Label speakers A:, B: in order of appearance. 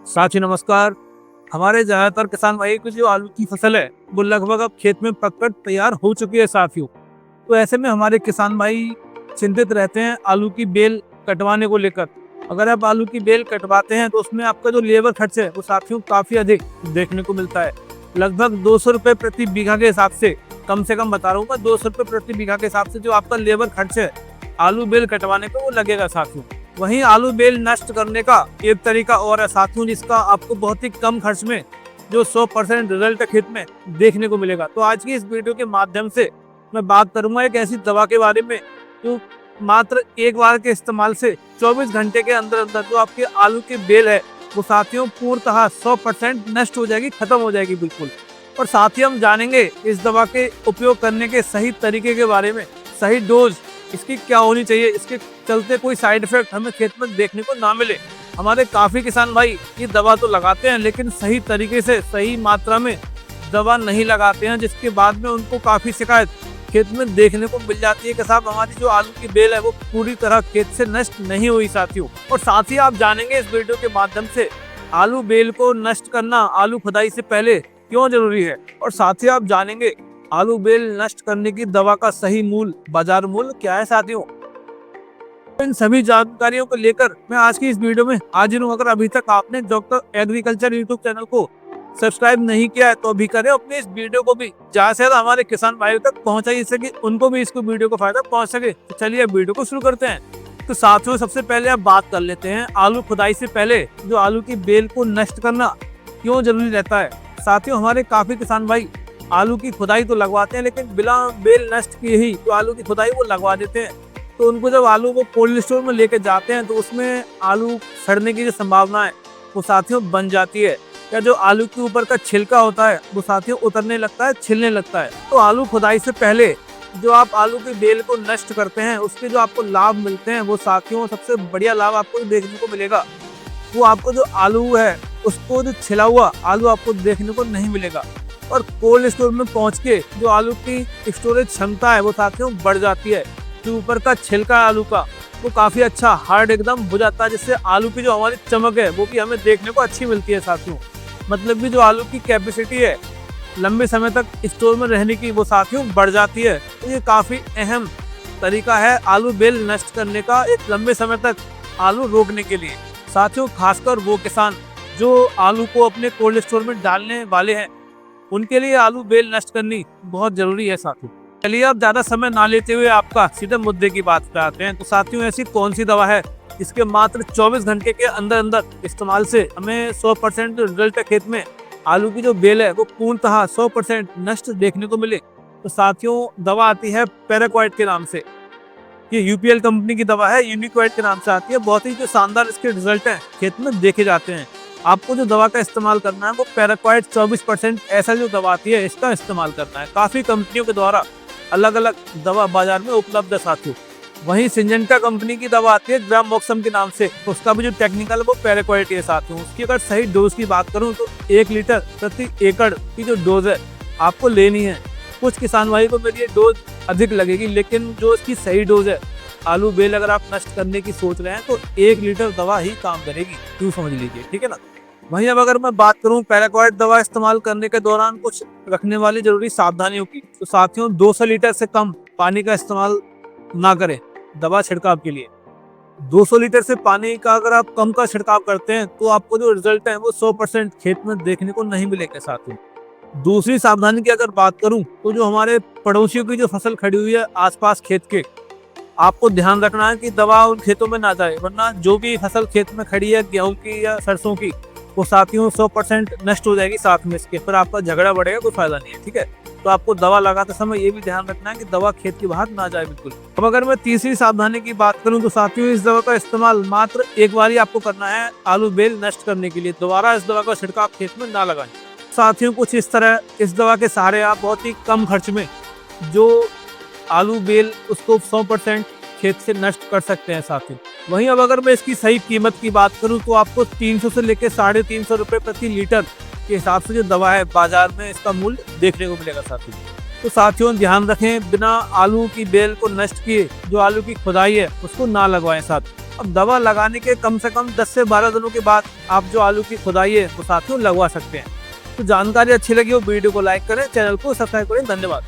A: साथी नमस्कार। हमारे ज़्यादातर किसान भाई की जो आलू की फसल है वो लगभग अब खेत में पककर तैयार हो चुकी है साथियों। तो ऐसे में हमारे किसान भाई चिंतित रहते हैं आलू की बेल कटवाने को लेकर। अगर आप आलू की बेल कटवाते हैं तो उसमें आपका जो लेबर खर्च है वो साथियों काफ़ी अधिक देखने को मिलता है। लगभग 200 रुपये प्रति बीघा के हिसाब से कम बता रहा हूँ मैं, 200 रुपये प्रति बीघा के हिसाब से जो आपका लेबर खर्च है आलू बेल कटवाने का वो लगेगा साथियों। वहीं आलू बेल नष्ट करने का एक तरीका और है साथियों, जिसका आपको बहुत ही कम खर्च में जो 100% रिजल्ट खेत में देखने को मिलेगा। तो आज की इस वीडियो के माध्यम से मैं बात करूंगा एक ऐसी दवा के बारे में जो मात्र एक बार के इस्तेमाल से 24 घंटे के अंदर अंदर जो आपके आलू की बेल है वो साथियों पूर्णतः 100% नष्ट हो जाएगी, खत्म हो जाएगी बिल्कुल। और साथ ही हम जानेंगे इस दवा के उपयोग करने के सही तरीके के बारे में, सही डोज इसकी क्या होनी चाहिए, इसके चलते कोई साइड इफेक्ट हमें खेत में देखने को ना मिले। हमारे काफ़ी किसान भाई ये दवा तो लगाते हैं लेकिन सही तरीके से सही मात्रा में दवा नहीं लगाते हैं, जिसके बाद में उनको काफ़ी शिकायत खेत में देखने को मिल जाती है कि साहब हमारी जो आलू की बेल है वो पूरी तरह खेत से नष्ट नहीं हुई साथियों। और साथ ही आप जानेंगे इस वीडियो के माध्यम से आलू बेल को नष्ट करना आलू खुदाई से पहले क्यों जरूरी है, और साथ ही आप जानेंगे आलू बेल नष्ट करने की दवा का सही मूल्य, बाजार मूल्य क्या है साथियों। इन सभी जानकारियों को लेकर मैं आज की इस वीडियो में हाजिर हूँ। अगर अभी तक आपने डॉक्टर एग्रीकल्चर यूट्यूब चैनल को सब्सक्राइब नहीं किया है तो अभी करें। अपने इस वीडियो को भी ज्यादा से ज्यादा हमारे किसान भाइयों तक पहुंचाइए, इससे कि उनको भी इसको वीडियो को फायदा पहुंच सके। तो चलिए अब वीडियो को शुरू करते हैं। तो साथियों सबसे पहले आप बात कर लेते हैं आलू खुदाई से पहले जो आलू की बेल को नष्ट करना क्यों जरूरी रहता है। साथियों हमारे काफी किसान भाई आलू की खुदाई तो लगवाते हैं लेकिन बिना बेल नष्ट किए ही जो आलू की खुदाई वो लगवा देते हैं। तो उनको जब आलू को कोल्ड स्टोर में लेके जाते हैं तो उसमें आलू सड़ने की जो संभावना है वो साथियों बन जाती है, या जो आलू के ऊपर का छिलका होता है वो साथियों उतरने लगता है, छिलने लगता है। तो आलू खुदाई से पहले जो आप आलू की बेल को नष्ट करते हैं उसके जो आपको लाभ मिलते हैं वो साथियों सबसे बढ़िया लाभ आपको देखने को मिलेगा। वो आपको जो आलू है उसको जो छिला हुआ आलू आपको देखने को नहीं मिलेगा, और कोल्ड स्टोर में पहुंच के जो आलू की स्टोरेज क्षमता है वो साथियों बढ़ जाती है। जो ऊपर का छिलका आलू का वो काफ़ी अच्छा हार्ड एकदम हो जाता है, जिससे आलू की जो हमारी चमक है वो भी हमें देखने को अच्छी मिलती है साथियों। मतलब कि जो आलू की कैपेसिटी है लंबे समय तक स्टोर में रहने की वो साथियों बढ़ जाती है। तो ये काफ़ी अहम तरीका है आलू बेल नष्ट करने का, एक लंबे समय तक आलू रोकने के लिए। साथियों खासकर वो किसान जो आलू को अपने कोल्ड स्टोर में डालने वाले हैं उनके लिए आलू बेल नष्ट करनी बहुत जरूरी है साथियों। चलिए अब ज्यादा समय ना लेते हुए आपका सीधे मुद्दे की बात पे आते हैं। तो साथियों ऐसी कौन सी दवा है इसके मात्र 24 घंटे के अंदर अंदर इस्तेमाल से हमें 100% रिजल्ट खेत में आलू की जो बेल है वो पूर्णतः 100% नष्ट देखने को मिले। तो साथियों दवा आती है पैराक्वाइट के नाम से। ये यूपीएल कंपनी की दवा है, यूनिक्वाइट के नाम से आती है। बहुत ही जो शानदार इसके रिजल्ट हैं खेत में देखे जाते हैं। आपको जो दवा का इस्तेमाल करना है वो पैराक्वाइट 24% ऐसा जो दवा आती है इसका इस्तेमाल करना है। काफ़ी कंपनियों के द्वारा अलग अलग दवा बाजार में उपलब्ध है साथियों। वहीं सिंजेंटा कंपनी की दवा आती है ग्रामोक्सम के नाम से, तो उसका भी जो टेक्निकल है वो पैराक्वाइट है साथियों। उसकी अगर सही डोज की बात करूं तो 1 लीटर प्रति एकड़ की जो डोज है आपको लेनी है। कुछ किसान भाई को मेरी ये डोज अधिक लगेगी, लेकिन जो इसकी सही डोज है आलू बेल अगर आप नष्ट करने की सोच रहे हैं तो 1 लीटर दवा ही काम करेगी, क्यों समझ लीजिए, ठीक है ना। वहीं अब अगर मैं बात करूं पैराक्वाइट दवा इस्तेमाल करने के दौरान कुछ रखने वाली जरूरी सावधानियों की, तो साथियों 200 लीटर से कम पानी का इस्तेमाल ना करें दवा छिड़काव के लिए। 200 लीटर से पानी का अगर आप कम का छिड़काव करते हैं तो आपको जो रिजल्ट है वो 100% खेत में देखने को नहीं मिलेगा साथियों। दूसरी सावधानी की अगर बात करूं तो जो हमारे पड़ोसियों की जो फसल खड़ी हुई है आसपास खेत के, आपको ध्यान रखना है कि दवा उन खेतों में ना जाए, वरना जो भी फसल खेत में खड़ी है गेहूं की या सरसों की वो साथियों 100% नष्ट हो जाएगी। साथ में इसके फिर आपका झगड़ा बढ़ेगा, कोई फायदा नहीं है, ठीक है। तो आपको दवा लगाते समय ये भी ध्यान रखना है कि दवा खेत के बाहर ना जाए बिल्कुल। अब अगर मैं तीसरी सावधानी की बात करूं तो साथियों इस दवा का इस्तेमाल मात्र एक बार ही आपको करना है आलू बेल नष्ट करने के लिए। दोबारा इस दवा का छिड़काव खेत में ना लगाएं साथियों। कुछ इस तरह इस दवा के सहारे आप बहुत ही कम खर्च में जो आलू बेल उसको 100% खेत से नष्ट कर सकते हैं साथियों। वहीं अब अगर मैं इसकी सही कीमत की बात करूं तो आपको 300 से लेकर 350 रुपये प्रति लीटर के हिसाब से जो दवा है बाजार में इसका मूल्य देखने को मिलेगा साथियों। तो साथियों ध्यान रखें बिना आलू की बेल को नष्ट किए जो आलू की खुदाई है उसको ना लगवाएं साथ। अब दवा लगाने के कम से कम 10 से 12 दिनों के बाद आप जो आलू की खुदाई है वो साथियों लगवा सकते हैं। तो जानकारी अच्छी लगी हो वीडियो को लाइक करें, चैनल को सब्सक्राइब करें। धन्यवाद।